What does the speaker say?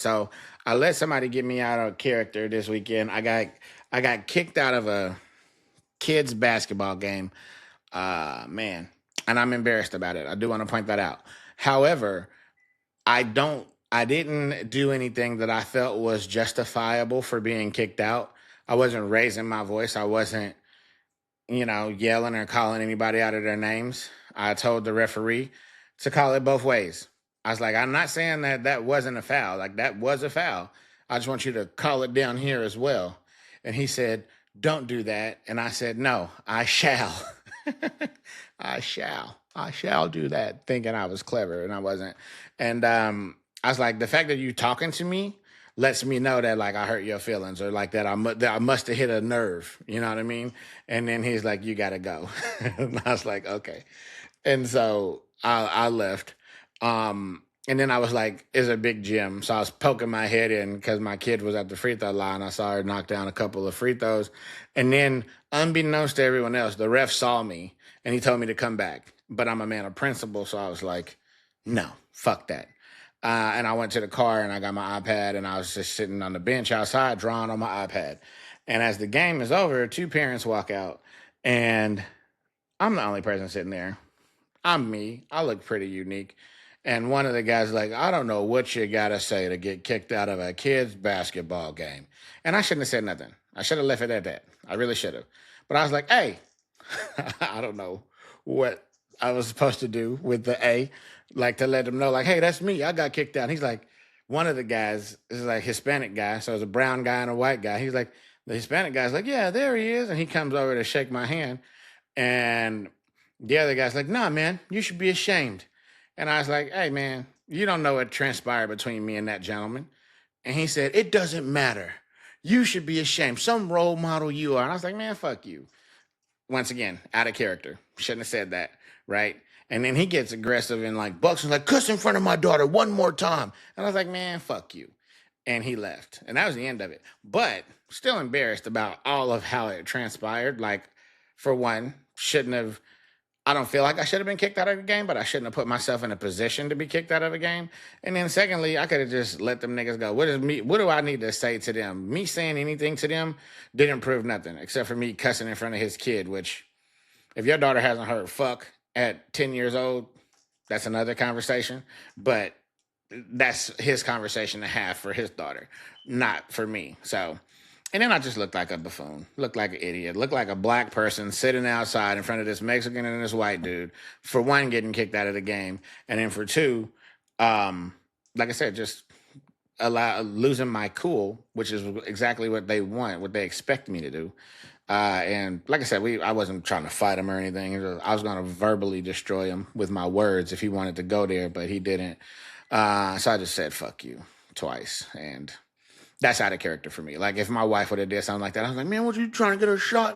So I let somebody get me out of character this weekend. I got kicked out of a kids basketball game. Man, and I'm embarrassed about it. I do want to point that out. However, I didn't do anything that I felt was justifiable for being kicked out. I wasn't raising my voice. I wasn't, yelling or calling anybody out of their names. I told the referee to call it both ways. I was like, I'm not saying that that wasn't a foul. Like, that was a foul. I just want you to call it down here as well. And he said, don't do that. And I said, no, I shall. I shall do that, thinking I was clever and I wasn't. And I was like, the fact that you talking to me lets me know that like I hurt your feelings or like that I must have hit a nerve. You know what I mean? And then he's like, you gotta go. And I was like, okay. And so I left. And then I was like, it's a big gym. So I was poking my head in because my kid was at the free throw line. I saw her knock down a couple of free throws. And then, unbeknownst to everyone else, the ref saw me and he told me to come back. But I'm a man of principle. So I was like, no, fuck that. And I went to the car and I got my iPad and I was just sitting on the bench outside drawing on my iPad. And as the game is over, two parents walk out and I'm the only person sitting there. I'm me. I look pretty unique. And one of the guys like, I don't know what you gotta say to get kicked out of a kid's basketball game. And I shouldn't have said nothing. I should have left it at that. I really should have. But I was like, hey, I don't know what I was supposed to do with the A, like to let them know, like, hey, that's me. I got kicked out. He's like, one of the guys is like Hispanic guy, so it's a brown guy and a white guy. He's like, the Hispanic guy's like, yeah, there he is, and he comes over to shake my hand, and the other guy's like, nah, man, you should be ashamed. And I was like, hey, man, you don't know what transpired between me and that gentleman. And he said, it doesn't matter. You should be ashamed. Some role model you are. And I was like, man, fuck you. Once again, out of character. Shouldn't have said that, right? And then he gets aggressive and like bucks and like, cuss in front of my daughter one more time. And I was like, man, fuck you. And he left. And that was the end of it. But still embarrassed about all of how it transpired. Like, for one, shouldn't have. I don't feel like I should have been kicked out of the game, but I shouldn't have put myself in a position to be kicked out of a game. And then secondly, I could have just let them niggas go. What do I need to say to them? Me saying anything to them didn't prove nothing, except for me cussing in front of his kid, which if your daughter hasn't heard fuck at 10 years old, that's another conversation. But that's his conversation to have for his daughter, not for me. So, and then I just looked like a buffoon, looked like an idiot, looked like a black person sitting outside in front of this Mexican and this white dude. For one, getting kicked out of the game, and then for two, like I said, just losing my cool, which is exactly what they want, what they expect me to do. And like I said, I wasn't trying to fight him or anything. I was going to verbally destroy him with my words if he wanted to go there, but he didn't. So I just said "fuck you" twice, and that's out of character for me. Like if my wife would have did something like that, I was like, man, what you trying to get her shot?